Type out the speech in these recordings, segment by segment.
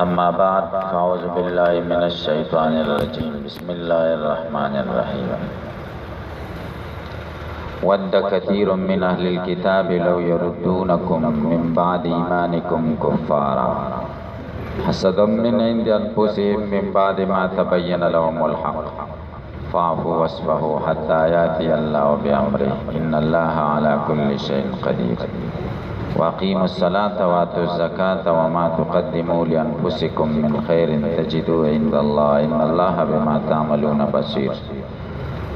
أما بعد فأعوذ بالله من الشيطان الرجيم بسم الله الرحمن الرحيم ود كثير من أهل الكتاب لو يردونكم من بعد إيمانكم كفارا حسدا من عند أنفسهم من بعد ما تبين لهم الحق فاعفوا واصفحوا حتى يأتي الله بأمره إن الله على كل شيء قدير وأقيموا الصلاة وآتوا الزكاة وما تقدموا لأنفسكم من خير تجدوه عند الله إن الله بما تعملون بصير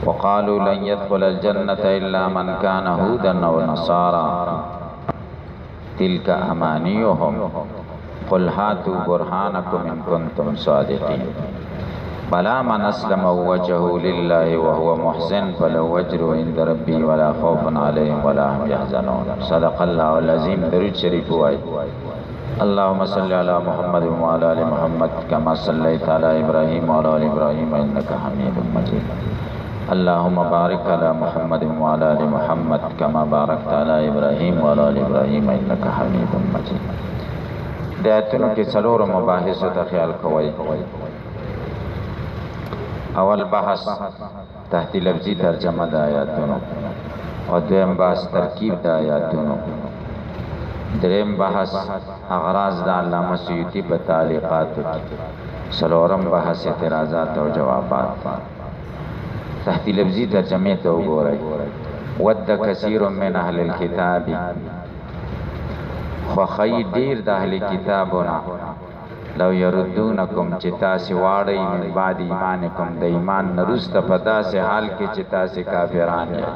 وقالوا لن يدخل الجنة إلا من كان هودا أو نصارى تلك أمانيهم قل هاتوا برهانكم إن كنتم صادقين بلى من أسلم وجهه لله وهو محسن فله أجره عند ربي ولا خوف عليهم ولا هم يحزنون صدق الله العظيم. درود شریف وای. اللهم صل على محمد وعلى آل محمد كما صليت على إبراهيم وعلى آل إبراهيم إنك حميد مجيد. اللهم بارك على محمد وعلى آل محمد كما باركت على إبراهيم وعلى آل إبراهيم إنك حميد مجيد. د آیتونو کې څلور مباحث ته خیال کوئ. اول بحث تحت لفظی ترجمه د آیاتونو او دویم بحث ترکیب د آیاتونو، دریم بحث اغراض د علامه سیوطی په تعلیقاتو کې، څلورم بحث اعتراضات او جوابات. تحت لفظی ترجمه ته وګورئ. ود کثیر من اهل الكتاب، خوخی ډیر د اهل کتابونه، لو یردونکم چې تاسې واړئ من بعد ایمانکم د ایمان نرسته په داسې حال کې چې تاسې کافران یې.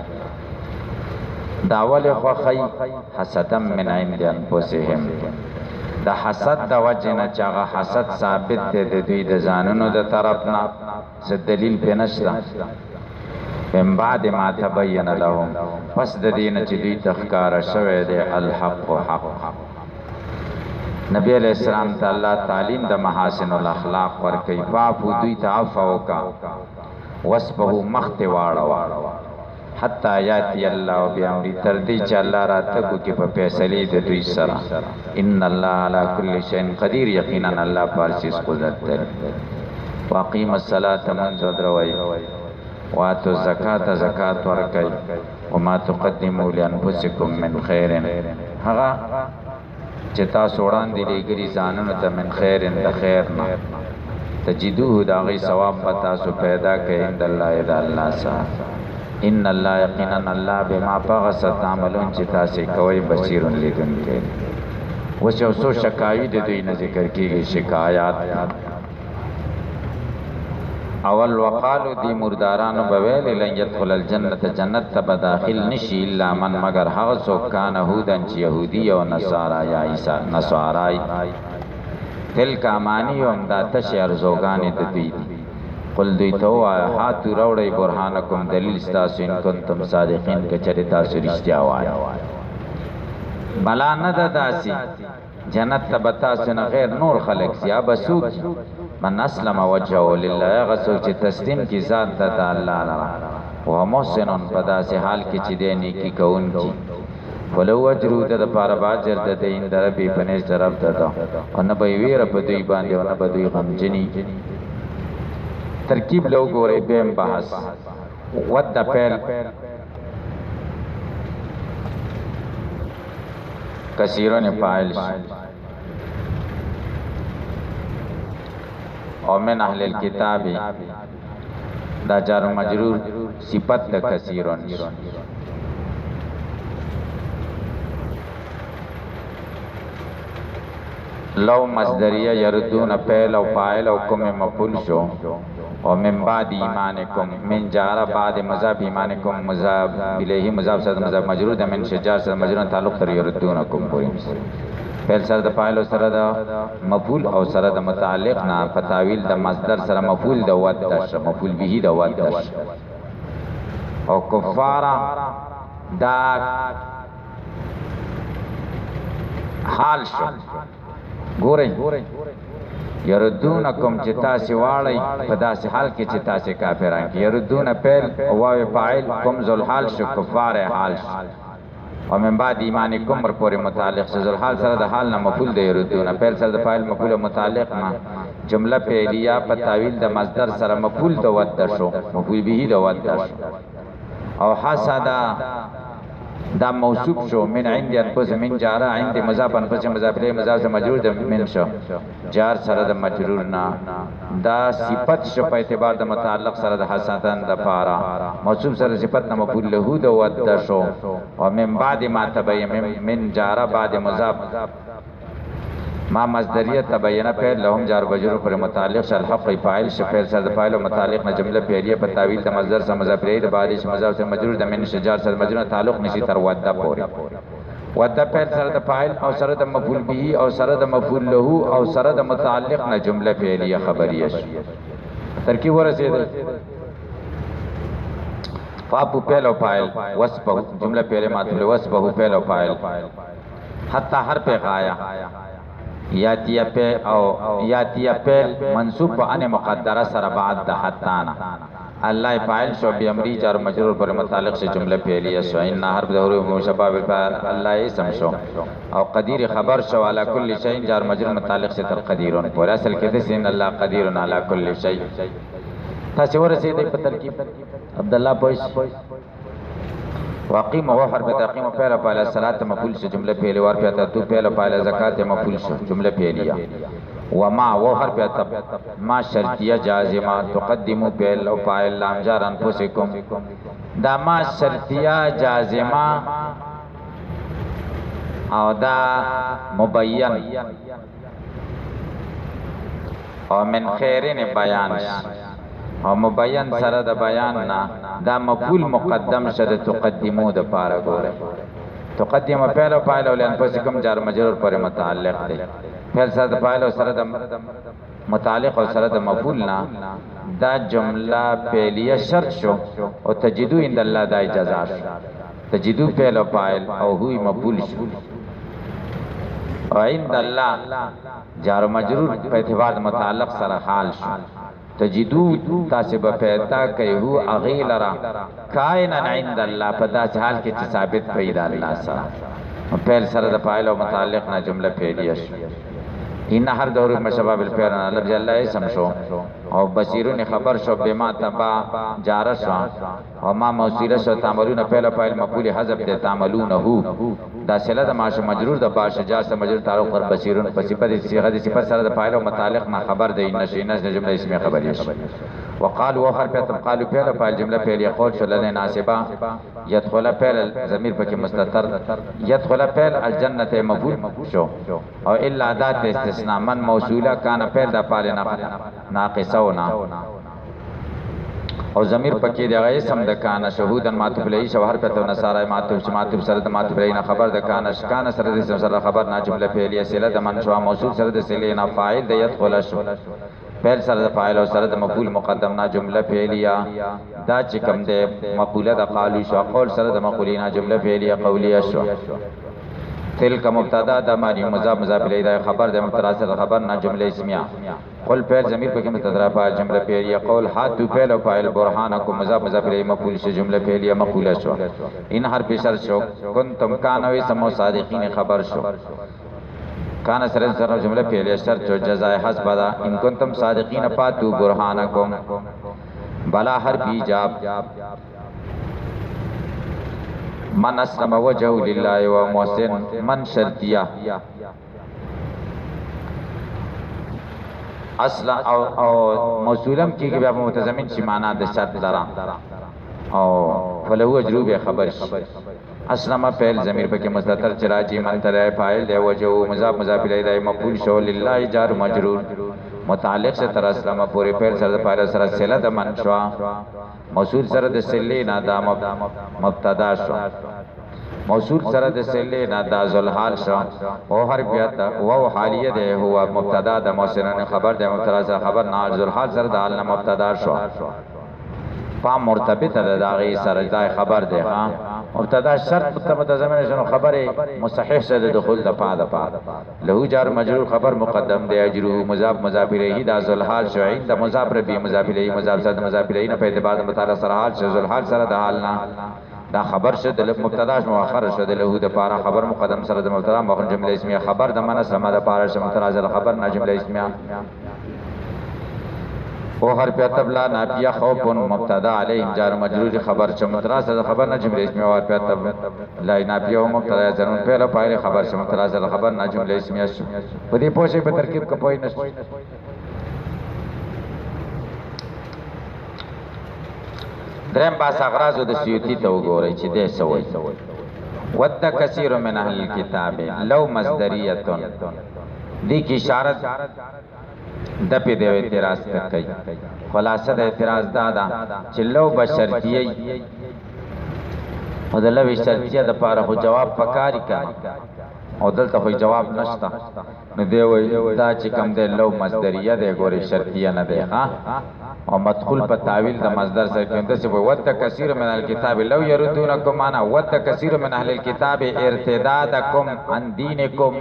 دا ولې خوښئ؟ حسدا من عند انفسهم، د حسد د وجې نه چې هغه حسد ثابت دی د دوی د ځانونو د طرف نه، څه دلیل پې نشته. من بعد ما تبین لهم، پس د دې نه چې دوی ته ښکاره شوی دی الحق حق. نبی علیہ السلام ته الله تعلیم د محاسن الاخلاق ورکوي. فاعفو، دوی ته عفو وکړه، واصفحوا، مخ ته واړوه، حتی یاتی الله بامر، تر دې چې الله راتګ وکړي په فیصلې د دوی سره. ان الله علی کل شیء قدیر، یقینا الله په هر څه قدرت لري. واقیم الصلاة، منځ ودروئ، واتوا الزکاة، زکات ورکئ، وما تقدموا لانفسکم من خیر، هغه چې تاسو وړاندې لېږلي ځانونو ته من خیر د خیر نه، تجدوه د هغې ثواب به تاسو پیدا کړئ عند الله د الله سره. ان الله، یقینا الله بما په هغه څه تعملون چې تاسې کوئ بصیر، لیدونکی. اوس یو څو شکایي د دوی نه ذکر کېږي، شکایات. اول وقالو، دی مردارانو به ویل لن يدخل الجنت، جنت ته به داخل نشي الا من مگر هغه څوک کان هودن چې یهودي او نصارا یا عیسی نصارای. تلک امانیهم، دا تشې ارزوګانې د دوی دي. قل دوی ته ووایه هاتو راوړئ برهانکم، دلیل ستاسو ان کنتم صادقین، که چېرې تاسو رښتیا وایه. بلا نه ده داسې، جنت ته به تاسو نه غیر نور خلق سي. یا به څوک من اسلم وجهه لله، هغه څوک چې تسلیم کي ذات ته د الله لره، وهو محسن، په داسې حال کې چې دی نیکي کوونکي. ولو اجرو، د دپاره به اجر د دی عند ربي، په نزد رب د ده، او نه به یې ویره په دوی باندې او نه به دوی غمجني. ترکیب له وګورئ. دویم بحث ود پیل کثیرون فاعل شي، او من اهل الكتاب دا جار مجرور صفت د کثیرون. لو مصدریه یردون فعل او فاعل او کوم مفعول شو، او من بعد ایمانکم، من جار بعد مضاف، ایمانکم مضاف الیه، مضاف سره مضاف مجرور د من شجار سره مجرور تعلق تر یردونکم پورې. فعل سره د فاعل او سره د مفعول او سره د متعلق نه په تعویل د مصدر سره مفعول د ود شه، مفعول به د ود شه. او کفارا دا حال شو. ګورئ، یردونکم چې تاسې واړئ په داسې حال کې چې تاسې کافران کې. یردون فعل او واو فاعل، کوم ذل حال شو، کفار حال شو. او من بعد ایمانکم ور پورې متعلق ذل حال سره د حال نه مفعول دی يردون فعل سره د فاعل مفعول متعلق ما جمله فعلیه په تعویل د مصدر سره مفعول د ود شو مفعول به د ود شو او حسد دا موصوف شو من عند انفس من جار عند مضاف انفس مضاف الیه مضاف سے مجرور د من شو جار سره د مجرور نا دا صفت شو په اعتبار د متعلق سره د حسدن د پارا موصوف سره صفت نه مفعول له د ود شو او من بعد ما تبین من جار بعد مضاف ما مصدریه تبینه فعل لهم جار مجرور پر متعلق شل حق فاعل شفعل سره فاعل او متعلق نه جمله فعلیه په تعویل د مصدر سره مضاف الیه د بارش مضاف سره مجرور د من شجار سره مجرور تعلق نشي تر ودا پورې ودا فعل سره د فاعل او سره د مفعول به او سره د مفعول له او سره د متعلق نه جمله فعلیه خبریه شي ترکیب ورسېده فاپ فعل او فاعل وصف جمله فعلیه ماته وصف فعل او فاعل حتی حرف غایه یاتیه په او یاتیه په منصوب په ان مقدره سره بعد د حتانا الله فاعل شو به امری جار مجرور پر متعلق سے جمله فعلیه شو ان حرف د حروف مشبہ بالفعل الله اسم شو او قدیر خبر شو علی کل شیء جار مجرور متعلق سے تر قدیرون پر اصل کې د ان الله قدیر علی کل شیء تاسو ورسېدې په ترکیب عبد الله پوش واقیم و حرف تقیم فعل فاعل الصلاه مفعول سے جمله فعلیه ور په تو فعل فاعل زکات مفعول سے جمله فعلیه وما و حرف ما شرطیه جازمه تقدموا فعل او فاعل لام جار انفسکم دا ما شرطیه جازمه او دا مبین او من خیرین بیان او مبین سره د بیان نه دا مفعول مقدم شد تقدمو د پاره ګوره تقدم فعل او فاعل او لانفسکم جار مجرور پر متعلق دی فعل سره د فاعل او سره د متعلق او سره د مفعول نه دا جمله فعلیه شرط شو او تجدو عند الله دا اجازه شو تجدو فعل او فاعل او هو مفعول شو او عند الله جار مجرور په اعتبار د متعلق سره حال شو تجدو تاسب پیدا کوي هو اغیلرا کائنا عند الله په داس حال کې چې ثابت پیدا الله سره فعل سره د فاعل او متعلق نه جمله فعلیه شو ان هر دور مشابه بالفعل لفظ الله اسم شو او بصیرون خبر شو بما تبع جار شو او ما موصوله شو تعملون فعل فاعل مفعول حذف ده تعملونه دا صله د ماش مجرور د باش جار سره مجرور تعلق پر بصیرون په صفت صيغه د صفت سره د فاعل او متعلق نه خبر ده نشینه جمله اسمه خبریه شو وقالوا وحرف قالوا فعل فاعل جمله فعلیه قول شو لدى ناسبه يدخل فعل ضمیر پکې مستتر يدخل فعل الجنه مفعول شو او الا ذات استثناء من موصوله كان فعل د فاعل ناقصونا او ضمیر پکې دغه اسم د کان شهودن ماتب لئی شوهر په تو نصارای ماتب سره د ماتب لئی نه خبر د کان سره د اسم سره خبر نه جمله فعلیه سره د منشوا موصول سره د سله نه فاعل د يدخل شو فعل سره د فاعل او سره د مفعول مقدم نه جمله فعلیه دا چې کوم د مقوله د قالو شو قول سره د مقولینا جمله فعلیه قولیه شو تلک مبتدا د معنی مضاف مضاف الیه د خبر د مبتدا سره خبر نه جمله اسمیه قول فعل ضمیر په کې متضرع فاعل جمله فعلیه قول حد فعل او فاعل برهانکم مضاف مضاف الیه مفعول شو جمله فعلیه مقوله شو ان حرف شرط شو کنتم کانوا سمو صادقین خبر شو کان سره جمله فعلیه شرط شو جزاء حسب دا ان کنتم صادقین فاتو برهانکم بلا حرف ایجاب من اسلم وجهه لله و محسن من شرطیه اصل او موصولم کې بیا متضمن شي معنا د شرط لرا او فلهو اجروب خبر اسلم فعل ضمیر پکې مستتر چراجی من تر فاعل دی وجهه مضاف مضاف الیه د مفعول شو لله جار مجرور متعلق سے تر اسلام پورے فعل سره فاعل سره صله د منشوا موصول سره د صله نه دا مبتدا شو موصول سره د صله نه دا ذل حال شو او هر بیات او حالیه ده هو مبتدا د موصلن خبر د مبتدا سره خبر نه ذل حال سره د حال نه مبتدا شو پا مرتبط ده داغي سره دا خبر ده ها مبتدا شرط متضمن شنو خبره مصحح سره دخول د پا له جار مجرور خبر مقدم ده اجره مضاف مضاف الیه دا ذل حال شعین د مضاف ربی مضاف الیه مضاف صد مضاف الیه په اعتبار د متعلق سره حال ذل حال سره د حال نه دا خبر شد له مبتدا مؤخر شد له د پارا خبر مقدم سره د مبتدا مؤخر جمله اسمیه خبر د معنا سما د پارا شم متنازل خبر نه جمله اسمیه او هر په تبلا نافیه خوف مبتدا علیهم جار مجرور خبر شم متنازل خبر نه جمله اسمیه او په تب لا نافیه او مبتدا زنون پہلا پایله خبر شم متنازل خبر نه جمله اسمیه په دې پوښې په ترکیب کپوی نشو درم باس اغراض د سیوطی ته وګورئ چې دې سوي ود کثیر من اهل الكتاب لو مصدریه دې کی اشاره د په دې اعتراض کوي خلاصه د اعتراض دا ده چې لو بشرطیه او د لو شرطیه د پاره خو جواب پکاري کوي او دلته خو جواب نشته نو دی وای دا چې کوم دی لو مصدریه دی ګوري شرطیه نه دی ها او مدخول په تعویل د مصدر سره کوم د څه وت کثیر من الكتاب لو يردونکم معنا وت کثیر من اهل الكتاب ارتدادکم عن دینکم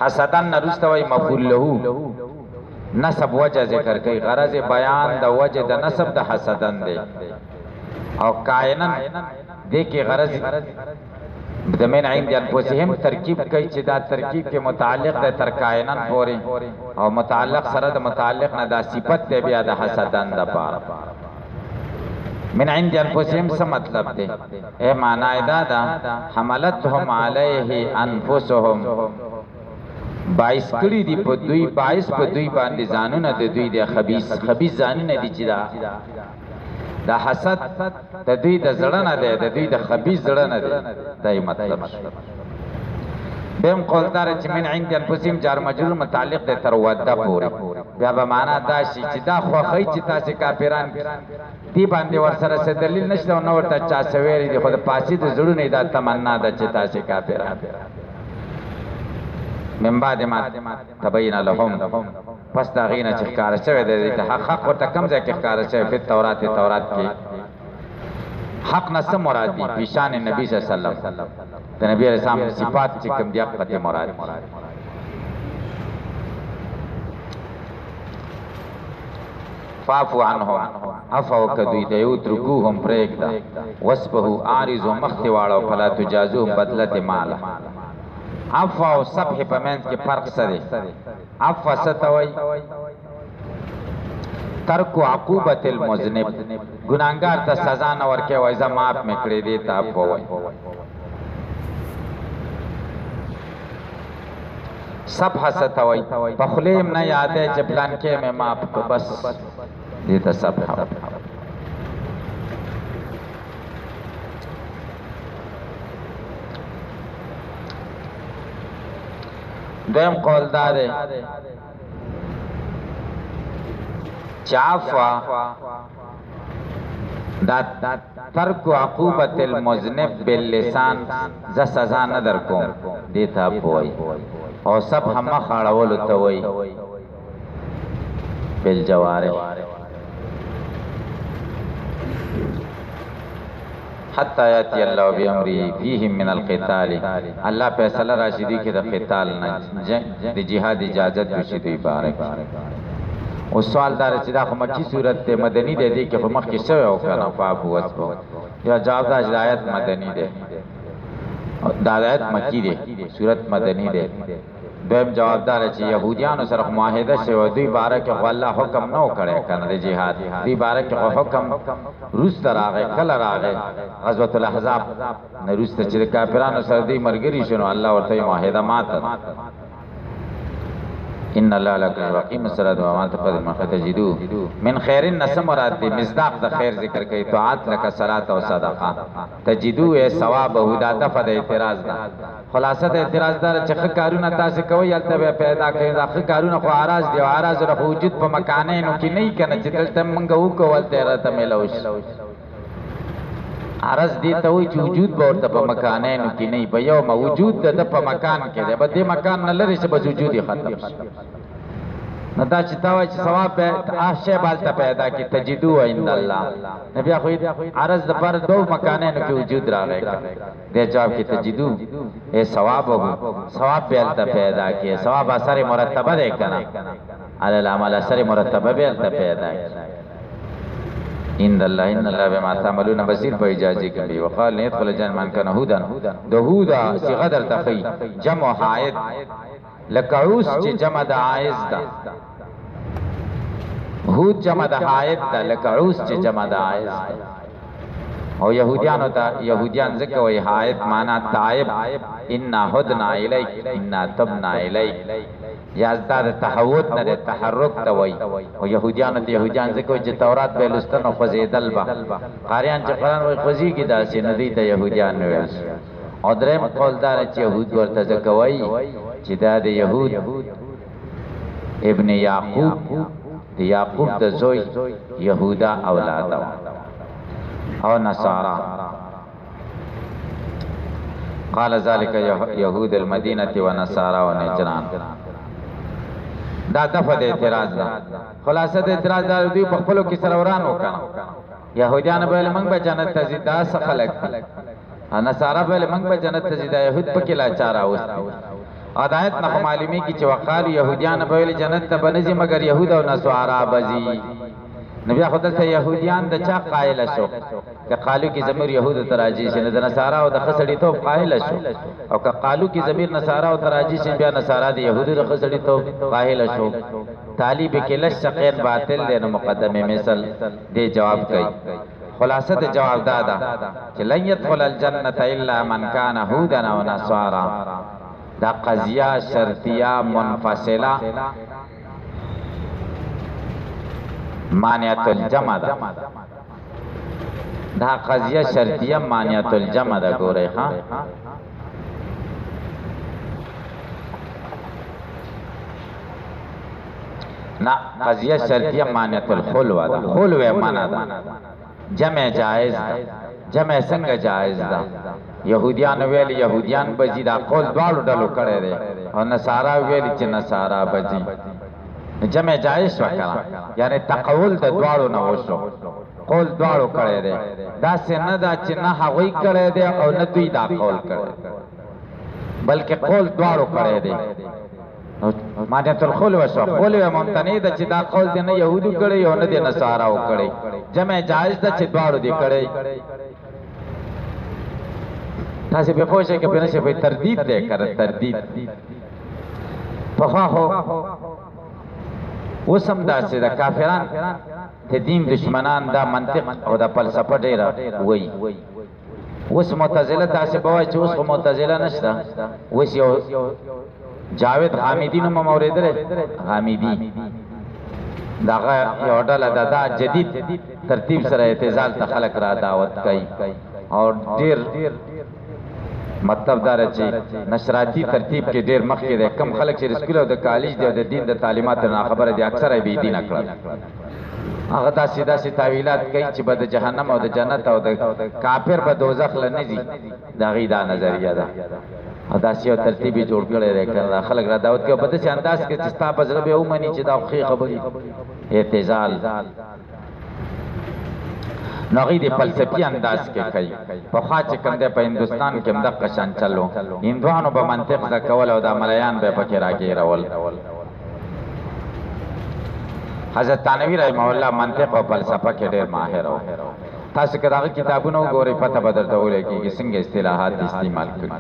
حسدن نرستوي مفعول له نسب وجه ذکر کوي غرض بیان د وجه د نسب د حسدن دی او کائنن دې کې غرض د من عند انفسهم ترکیب کوي چې دا ترکیب کې متعلق د تر کائنن پورې او متعلق سره د متعلق نه دا صفت دی بیا د حسدن د پاره من عند انفسهم څه مطلب دی اے معنا دا دا حملتهم علیه انفسهم باعث کړی دی په دوی باعث په دوی باندې ځانونه د دوی د خبيث ځانونه دي چې دا حسد د دوی د زړه نه دی د دوی د خبيث زړه نه دی دا مطلب بهم قولدار چې من عند انفسهم جار مجرور متعلق دی تر وده پورې بیا به معنا دا شي چې دا خوخی چې تاسو کافران دی باندې ورسره څه دلیل نشته او نو ورته چا سویری دی خو د پاسې د زړه نه دا تمنا ده چې تاسو کافران من بعد ما تبین لهم پس دا غینه چې ښکار شوی دی ته حق ورته کم ځای کې ښکار شوی په تورات کې حق نه څه مراد دی پیشان نبی صلی الله علیه وسلم د نبی علیہ السلام صفات چې کوم دی هغه مراد فاعفو عنهم عفو کدوی د یو ترکوهم پرېږده وصفه عارض مختواړو فلا تجازوهم بدلت مال عفو او صفح په منځ کې فرق څه دی عفو ستوي ترک عقوبت المذنب ګناګار ته سزا نه ورکې وای زه معاف میکړې دي ته عفو وای صفح ستوي په خلیم نه یادې چې پلان کې مې معاف کو بس دې ته صفح دویم قول داره چافا دا ترک عقوبت المذنب باللسان ز سزا نه در کوم دیتا پوي او سب هم خاړول ته وي بالجوارح حتی یاتی الله بامری فیهم من القتال الله فیصله راشدی کې د قتال نه د جهاد اجازت وشي دی بارک او سوال دار چې دا مکی صورت ته مدنی دی دی کې په مخ کې شوی او کنه پاپ وځو یا جواب دا هدایت مدنی دی دا هدایت مکی دی صورت مدنی دی دویم جواب دار چې يهوديانو سره معاهده شوی دوی بارک الله حکم نو کړي کنه د جهاد دوی بارک حکم روس راغی کله راغی غزوه الاحزاب نه روس ته چې کافرانو سره دوی مرګري شنو الله ورته معاهده ماته ان الله لکن رقیم الصلاه و ما تقدم ما تجدو من خیر الناس مراد دی مصداق د خیر ذکر کوي طاعت لك صلاه او صدقه تجدو ثواب او د دفع د اعتراض ده خلاصه د اعتراض دار چې کارونه تاسو کوي البته پیدا کوي دا کارونه خو عارض دی او عارض له وجود په مکانینو کې نه کنه چې دلته منګه وکول ته راته ملوش عرض دی ته وي چې وجود به ورته په مکانینو کې نه په یو موجود ده په مکان کې ده به دې مکان نه لري چې به وجود ختم شي نو دا چې تا وایي چې ثواب به آشه بالته پیدا کی تجدو عند الله نبی خو عرض د پر دو مکانینو کې وجود راغی دې جواب کې تجدو اے ثواب به پیدا کی ثواب اثر مرتبه ده کنه علی العمل اثر مرتبه به پیدا ان الله بما تعملون بصیر په اجازه کوي. وقال ندخل الجنه من كان هودا دهودا صيغه در تخي جمع حائد لکعوس چې جمع د عائز ده، هود جمع د حائد ده، لکعوس چې جمع د عائز ده. او يهوديان ته يهوديان ځکه وای حائد معنا تائب، ان هدنا الیک ان تبنا الیک، یا زاد تحوت نه تحرک ته وای. او يهوديان ته يهوديان ځکه چې تورات به لستنو خزیدل با قاریان چې قرآن وای خزی کی داسې ندی ته يهوديان ویل. او دریم قولدار چې يهود ورته ځکه وای چې دا د يهود ابن یعقوب د یعقوب د زوی يهودا اولاد او نصارا. قال ذلك يهود المدينه ونصارى ونجران. دا دفع د اعتراض ده. خلاصه د اعتراض دا دوی په خپلو کې سروران وکړه. يهوديان به موږ به جنت ته زیدا خلق، نصارا به موږ به جنت ته زیدا، يهود پکې لاچار اوست. هدایت نه معلومی کی چې وقال يهوديان به جنت ته بنځي مگر يهود او نصارا بزي. نبی خدای ته يهوديان د چا قائل شو که قالو کی ضمیر يهود تراجی شنه د نصارا او د خسړی توپ قائل شو، او که قالو کی ضمیر نصارا او تراجی شنه بیا نصارا د يهود د خسړی توپ قائل شو. طالب کې لش غیر باطل دی نو مقدمه مثال دی جواب کوي. خلاصه د جواب دادا چې لن يدخل الجنه الا من كان هودا او نصارا. دا قضیه شرطیه منفصله مانعت الجمع دا، دا قضیه شرطیه مانعت الجمع دا. گوره ها نا قضیه شرطیه مانعت الخلوه دا. خلوه مانا دا جمع جائز دا. جمع څنګه جائز دا؟ يهوديان ویل يهوديان بزي دا قول دوالو ډلو کړي دي، او نصارا ویل چې نصارا بزي. جمع جائز وکړه یعنی تقول د دوالو نه وشو، قول دوالو کړي دي. دا څنګه دا چې نه هغوی کړي دي او نه دوی دا قول کړي، بلکې قول دوالو کړي دي. مانعت الخلوه شو. خلوه ممتنع ده چې دا قول دي نه يهودو کړي او نه دي نصارا کړي. جمع جائز ده چې دوالو دي کړي. تاسو به پوښتنه کې په نشه په تردید ده کړه. تردید په خو وسم داسې د کافران ته دین دشمنان دا منطق او دا فلسفه ډیره وای. اوس معتزله داسې بوای چې اوس معتزله نشته. اوس یو جاوید حمیدی نوم اوریدل، حمیدی داغه یو ډله دا جدید ترتیب سره اعتزال ته خلق را دعوت کوي، او ډیر مطلب دار چې نشراتی ترتیب کې ډیر مخکې ده. کم خلک چې سکول او د کالج دی او د دین د تعلیمات نه خبره دي اکثره به دین کړل. هغه دا سیدا سي تعویلات کوي چې به د جهنم او د جنت او د کافر به دوزخ لنځي. دا غي دا نظریه ده. دا سیو ترتیبي جوړ کړی دی کړه خلک را دعوت کوي په داسې انداز کې چې ستا په زړه به ومني چې دا خو خبرې اعتزال نغی دی فلسفی انداز کې کوي. په خوا چې کوم دی په هندوستان کې هم دغه شان چلو. هندوانو به منطق زده کول او دا ملیان به پکې راګیرول. حضرت تانوی رحمه الله منطق او فلسفه کې ډېر ماهر و. تاسو که دغه کتابونه وګورئ پته به درته ولګېږي څنګه اصطلاحات استعمال کړي.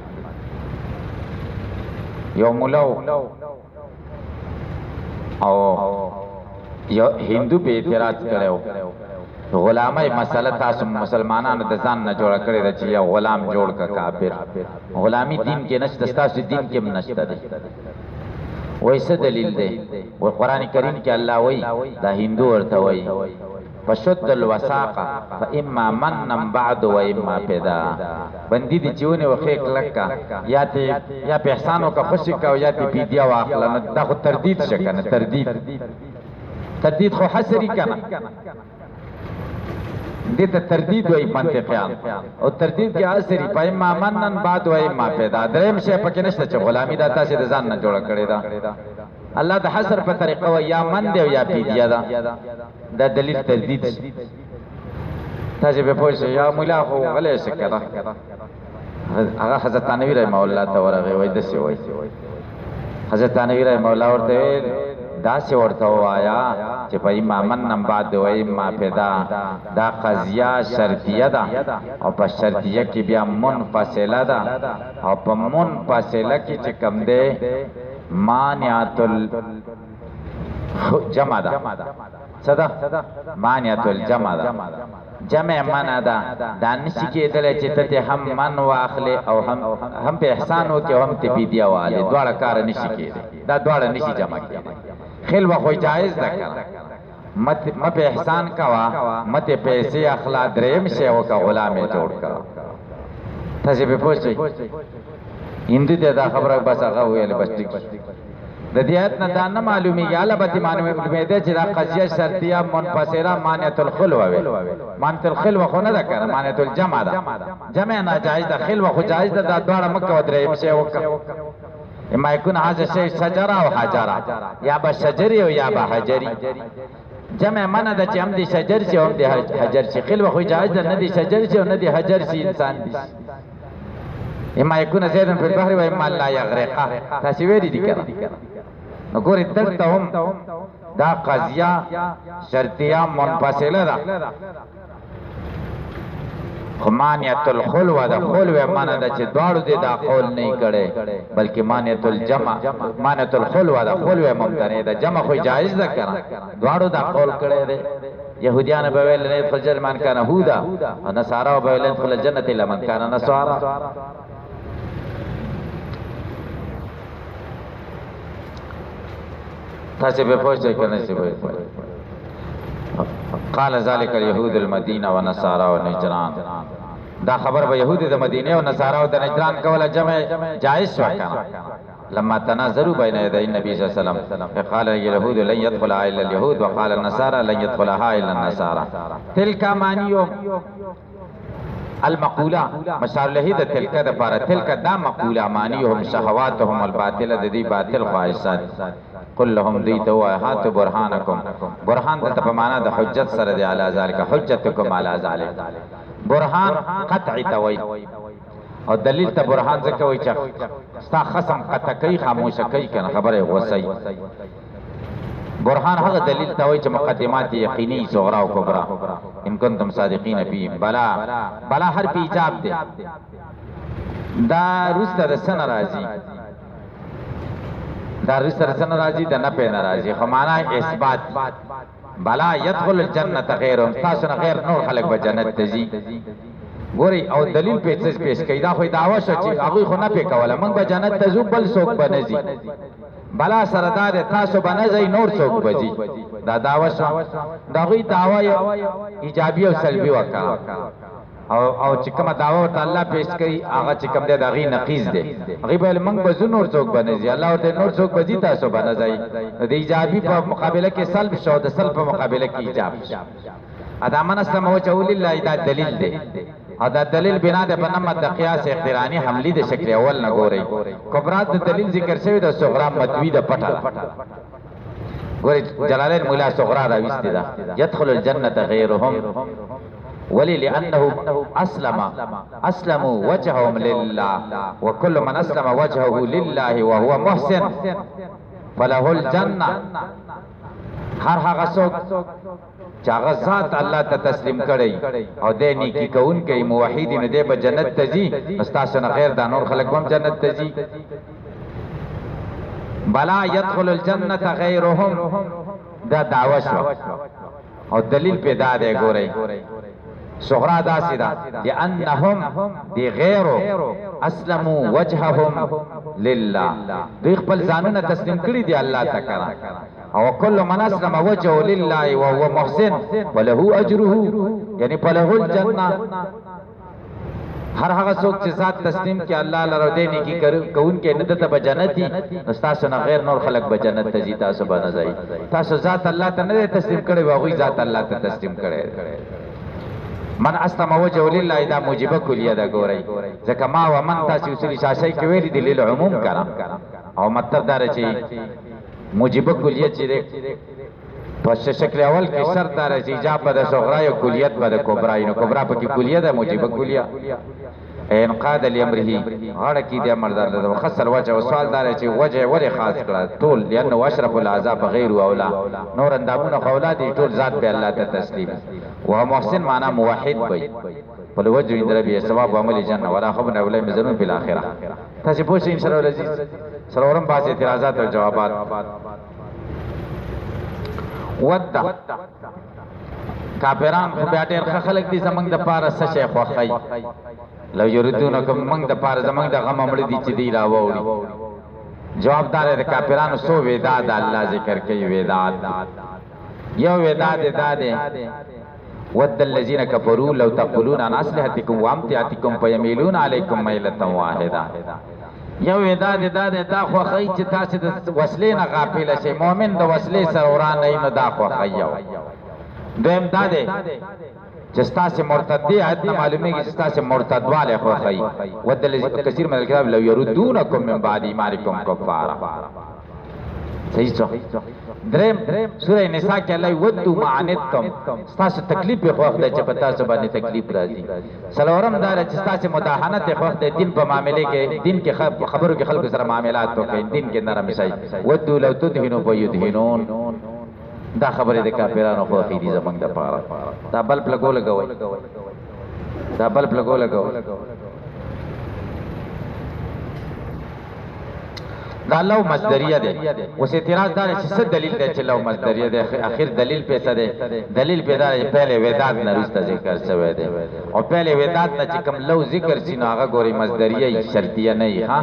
یو مولا او یو هندو په اعتراض کړو. غلامه مسله تاسو مسلمانانو د ځان نه جوړ کړی د چې یو غلام جوړ کا کافر. غلامی دین کې نشته، تاسو دین کې هم نشته دی. وایسه دلیل دی؟ و قرآن کریم کې الله وایي دا هندو ورته وایي فشد الوثاقه فاما من بعد و اما پیدا. بندي دي چېونې وخې کلکه یا په احسانو کا خوشي کا او یا ته پیډیا واخله. دا خو تردید شه کنه. تردید خو حسري کنه. دیتا تردید وی منطقیان او تردید کی حسری پا اما منن بعد و اما پیدا. درم شے پکی نشتا چه غلامی دا تاسی دا زان نا جوڑا کردی دا. اللہ دا حسر پا طریقه و یا من دے و یا پیدیا دا. دا دلیل تردید تاسی پہ پوچھے یا مولا خو غلی شکر دا. اگا حضرت تانوی رحمه اللہ تا ورغی وی دسی وی. حضرت تانوی رحمه اللہ ورطا ویل داسې ورته ووایا چې په امامن نم بعد و اما فدا دا قضیه شرطیه ده او په شرطیه کې بیا منفصله ده او په منفصله کې چې کم دی مانعت الجمع ده صدا مانعت الجمع ده جمع منع ده دا نشي کېدلی چې ته هم من واخلې او هم په احسان وکې او هم ته فدیه والې دواړه کار نشي کېدی دا دواړه نشي جمع کېدی خیل به خو جایز ده که مت په احسان کوا مت پیسې اخلا دریم شی وکړه غلام یې جوړ کړه تاسې پې پوه شئ هندو ته دا خبره بس هغه وویل بس ټیک د دې آیت نه دا نه معلومیږي الله به معلومېده چې دا قضیه شرطیه منفصله مانعة الخلوه وي مانعة الخلوه خو نه ده که نه مانعة الجمع ده جمع ناجایز ده خلوه خو جایز ده دا دواړه مه کوه دریم شی وکړه اما یکون هذا الشیء شجره او حجره یا به شجري او یا به حجري جمع منع ده چې هم دې شجر شي او هم دې حجر شي خلوه خو جایز ده نه دې شجر شي او نه دې حجر شي انسان دي اما یکون زیدن فی البحر و اما لا یغرقه تاسې ویلي دي که نو ګورې دلته هم دا قضیه شرطیه منفصله ده خو مانعة الخلوه ده خلوه منع ده چې دواړو دې دا قول نه کړی بلکې مانعة الجمع مانعة الخلوه ده خلوه ممتنع ده جمع خو جایز ده که نه دواړو دا قول کړی دی یهودیان به ویل نه يدخل الجنة من كان هودا او نصارا به ویل يدخل الجنة الا من كان نصارا تاسې به پوه شئ که نه شئ قال ذلك اليهود المدینه و نصارا و نجران دا خبر به یهود د مدینه او نصارا او د نجران کوله جمع جائز شو کنه لما تناظروا بين يدي النبي صلى الله عليه وسلم فقال اليهود لن يدخلها الا اليهود وقال النصارى لن يدخلها الا النصارى تلك مانيهم المقوله مشار له د تلک د پاره تلک دا مقوله مانیهم شهواتهم الباطله د دې باطل خواهشات قل لهم دیت و هات برهانکم برهان د په معنا د حجت سره دی علی ذلک حجتکم علی ذلک برهان قطعی توي او دلیل ته برهان ځکه وای چې ستا خصم قطع کوي خاموش کوي کنه خبره غوسی برهان هغه دلیل ته وای چې مقدمات یقینی صغرا او کبرا ان کنتم صادقین فی بلا حرف ایجاب دی دا رسته د سن راځي دا رسته سن راځي د نه په ناراضي خو معنا اثبات بلا يدخل الجنه غیرهم تاسو نه غیر نور خلق به جنت ته ځي ګوري او دلیل پیش کوي دا خو دعوا شو چې هغه خو نه پې کوله موږ به جنت ته ځو بل څوک به نه ځي بلا سردار تاسو به نه ځئ نور څوک به ځي دا دعوا شو د هغوی دعوا ایجابي او سلبي وکړه او چې کومه دعوا ورته الله پیش کوي هغه چې کوم دی د هغې نقیض دی هغې به ویل موږ به ځو نور څوک به نه ځي الله ورته نور څوک به ځي تاسو به نه ځئ د ایجابي په مقابله کې سلب شو د سلب په مقابله کې ایجاب شو ادا من اسلم وجهه لله دا دلیل دی او دا دلیل بنا ده په نمت د قیاس اقترانی حملی د شکل اول نه ګورئ کبرا د دلیل ذکر شوی د صغرا مدوی د پټه ګورئ جلالین مولا صغرا راویستی ده يدخل الجنه غیرهم ولی لانه اسلموا وجههم لله وكل من اسلم وجهه لله وهو محسن فله الجنه هر هغه څوک چې هغه ذات الله ته تسلیم کړی او د نیکی کوونکی موحد نه دی به جنت ته ځي استاسو نه غیر دا نور خلک هم جنت ته ځي بلا يدخل الجنه غیرهم دا دعوه شو او دلیل پیدا دی ګورئ صغرا داسې ده لانهم دی غیرو اسلموا وجههم لله دوی خپل ځانونه تسلیم کړي دي الله ته کړه او كل من اسلم وجهه لله وهو محسن وله اجره یعنی فله الجنه هر هغه څوک چې ذات تسلیم کې الله لره دې نیکی کوون کې نه ته بجنتی استاسو نه غیر نور خلق بجنت ته زی تاسو باندې ځای تاسو ذات الله ته نه تسلیم کړي واغوي ذات الله ته تسلیم کړي من اسلم وجهه لله دا موجبه کلیه ده ګورئ ځکه ما و من تاسو اصول شاشي کې ویلي دي للعموم کړه او مطلب دا چې موجبه کلیه چې پس شکل اول کې شرط دا چې ایجاب به د صغرا او کلیت به د کبرا نو کبرا په کې کلیه ده موجبه کلیه انقاد الامره غړه کې د امر درته وخسر وجه او سوال دار چې وجه ولې خاص کړه ټول لانه اشرف العذاب غیر اولا نور اندامونه اولاد ټول ذات به الله ته تسلیم و محسن معنا موحد وي په وجه اندر به ثواب عمل جنه ولا خبر اولای مزنون په الاخره تاسو پوښتنه ان شاء الله العزيز سرورم باز اعتراضات او جوابات ودا کافران خو بیا ډېر خلک دي زمنګ د پاره څه شي خوخی لو یریدونکم منګ د پاره زمنګ د غم مړ دي چې دی راوړي جوابدار د کافرانو سو وداد الله ذکر کوي وداد یو وداد داده ود الذين كفروا لو تقولون عن اسلحتكم وامتعتكم فيميلون عليكم ميلة واحده یو وداد داده دا خو خی چې تاسو د وسلې نه غافل شئ مؤمن د وسلې سره وران نه دا خو خیو دویم داده چې ستاسو مرتدی عادت معلومیږي چې ستاسو مرتدواله خو خی ودل کثیر من الكتاب لو يردونكم من بعد ایمانکم کفارا صحیح څه دریم سوره نساء کې الله ودو معنتم ستاسو تکلیف په وخت چې پتا څه باندې تکلیف راځي سلورم دار چې ستاسو مداهنت په وخت دین په معاملې کې دین کې خبرو کې خلکو سره معاملات وکړي دین کې نرم شي ودو لو تدهنوا فيدهنون دا خبره د کافرانو خو خېدي زمنګ د پاره دا بلب لګول دا بلب لګول دا لو مصدریه ده اوس اعتراض دار چې څه دلیل ده چې لو مصدریه ده اخر دلیل په څه ده دلیل په دا پہله وداد نه رسته ذکر شوی ده او پہله وداد نه چې کوم لو ذکر شنو هغه ګوري مصدریه شرطیه نه ها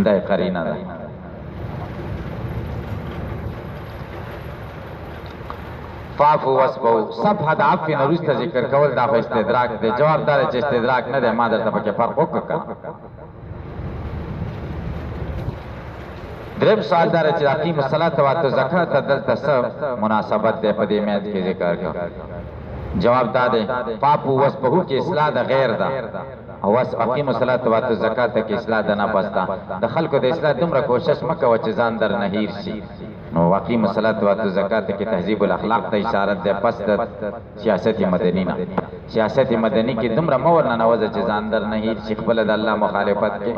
دا قرینه ده فافو واسبو صفحه د عفو نرسته ذکر کول دا استدراک ده جواب دار چې استدراک نه ده ما درته پکې فرق وکړ دریم سوال دار چې اقیم الصلاة و اتو زکات دلته څه مناسبت ده په دې میاد کې ذکر کړ جواب داده پاپو وسبو کې اصلاح د غیر ده او واس اقیم الصلاة و اتو زکات کې اصلاح ده نه پستا د خلکو د اصلاح دومره کوشش مکه چې ځان در نه هیر شي نو واقیم الصلاة و اتو زکات کې تهذیب الاخلاق ته اشاره ده پس د سیاست مدنی نه سیاست مدنی کې دومره مور نه نوځي چې ځان در نه هیر شي خپل د الله مخالفت کې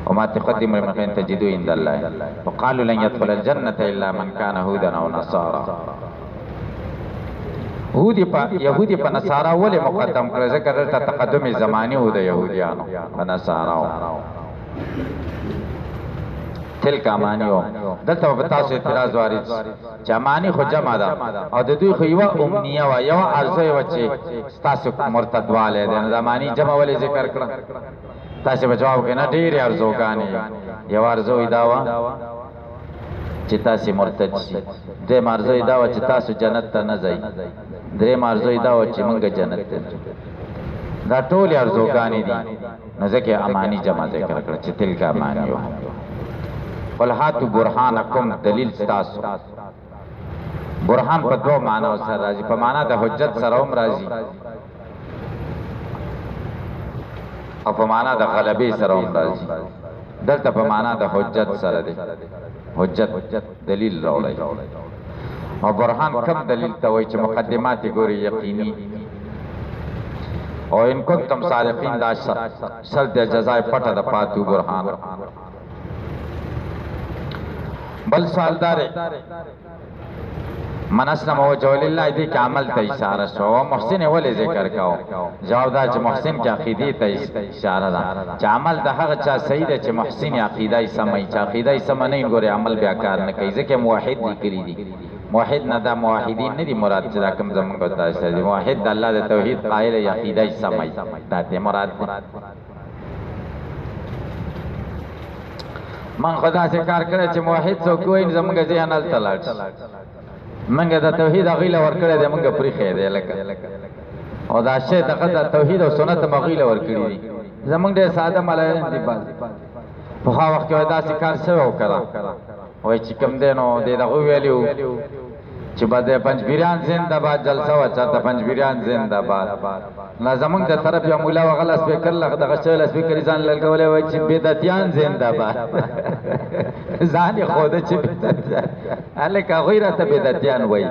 وما تقدموا من خير تجدوا عند الله وقالوا لن يدخل الجنة إلا من كان هودا أو نصارى يهودي په نصارا ولې مقدم کړ ځکه دلته تقدم زماني و د يهوديانو په نصارا تلک امانیو دلته په تاسو اعتراض وارد چې امانی خو جمع ده او د دوی خو یو امنیه و یو ارزو و چې تاسو مرتدواله ده زماني جمع ولې ذکر کړ تاسو به جواب کې نه ډېر ارزوګانی یو ارزو ایداوا چې تاسو مرتد شي دې مرزو ایداوا چې تاسو جنت ته نه ځئ درې مرزو ایداوا چې مونږ جنت ته دا ټول ارزوګانی دي نو ځکه امانی جمع ذکر کړ چې تل کا امانیو قل هاتو برهانکم دلیل تاسو برهان په دوه معنا سره راځي په معنا د حجت سره هم راځي او په معنا د غلبې سره هم راځي دلته په معنا د حجت سره دی حجت دلیل راوړی او برهان کم دلیل ته وایي چې مقدمات ګوري یقیني او ان کنتم صادقین دا شرط جزای پټه د پاتو برهان بل سوال دار من اسلم وجه لله دې کې عمل ته اشاره شو محسن ولې ذکر کاو جواب دا چې محسن کې عقیده ته اشاره ده چې عمل د هغه چا صحیح ده چې محسن عقیده یې سمي چې عقیده یې سم نه ګوري عمل بیا کار نه کوي ځکه موحد لیکلي دي موحد نه دا موحدین نه دي مراد چې دا کوم زمونږ په تاسو دي موحد د الله د توحید قائل یا عقیده یې سمي دا دې مراد من خدا سے کار کړی چې موحد څوک وایي زمونږ ذهن ال تلاړ منګه د توحید غیله ور کړی دی منګه پرې خې دی لکه او دا شی د توحید او سنت مغیله ور کړی دی زمونږ د ساده ملایان دی باز په هغه وخت کې دا کار څه وکړه وای چې کوم دینو دغه ویلیو چې بده پنځبیران زنده‌باد جلسه و چاته پنځبیران زنده‌باد نه زمونږ د طرف یو مولا وغلا سپیکر لغه دغه شل سپیکر ځان لګولې وای چې بدعتيان زنده‌باد ځان یې خوده چې الکه غیرته بدعتيان وای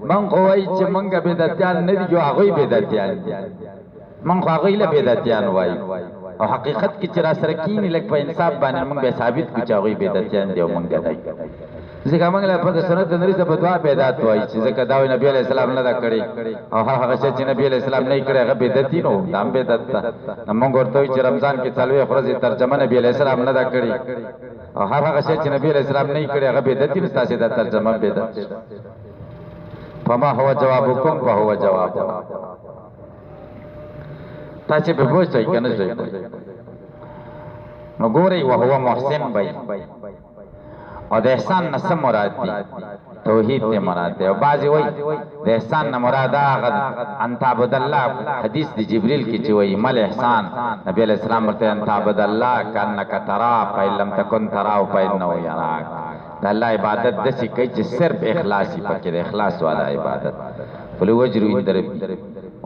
من خو وای چې مونږه بدعتيان نه دي جو هغه بدعتيان من خو هغوی له بدعتیان وایو او حقیقت کې چې را سره کینی لږ په انصاف باندې موږ به ثابت کړو چې هغوی بدعتیان دي او موږ ګډای ځکه موږ له په سنت نبی څخه بدعا بدعت وایي چې ځکه دا وایي نبی علیه السلام نه دا کړی او هغه شی چې نبی علیه السلام نه کړی هغه بدعتي نو دا هم بدعت ده موږ ورته وایو چې رمضان کې څلوېښت ورځې ترجمه نبی علیه السلام نه دا کړی او هغه شی چې نبی علیه السلام نه کړی هغه بدعتي نو ستاسې دا ترجمه بدعت فما هو جوابکم فهو جواب تاسې به پوه شئ که نه شئ نو ګورئ وهو محسن بی او د احسان نه څه مراد دي توحید ته مراد دی او بعضې وایي د احسان نه مراد هغه ان تعبد الله حدیث د جبریل کې چې وایي مل احسان نبی علیه السلام ورته ان تعبد الله کانک تراه فإن لم تکن تراه فإنه یراک د الله عبادت داسې کوي چې صرف اخلاص یې پکې د اخلاص والا عبادت فلوجر عند ربی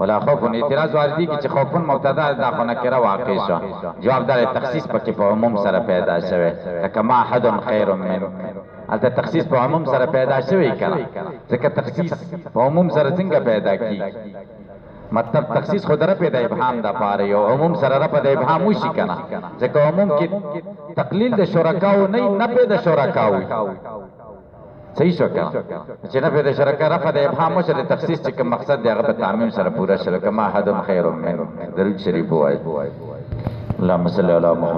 ولا خوف اعتراض واردی کی چې خوفن مبتدا دا خو نکره واقع شو جواب دار تخصیص پکې په عموم سره پیدا شوه کما حد خیر من البته تخصیص په عموم سره پیدا شوی کړه ځکه تخصیص په عموم سره څنګه پیدا کی مطلب تخصیص خود را پیدا ابهام دا پاره یو عموم سره را پیدا ابهام وشي کنه ځکه عموم کې تقلیل د شرکاو نه پیدا شرکاو صحیح شو کنه چې نه پیدا شرکا رفع د ابهام او د تخصیص چې کوم مقصد دی هغه په تعمیم سره پورا شرکا ما حد خیر من درود شریف وای اللهم صل علی محمد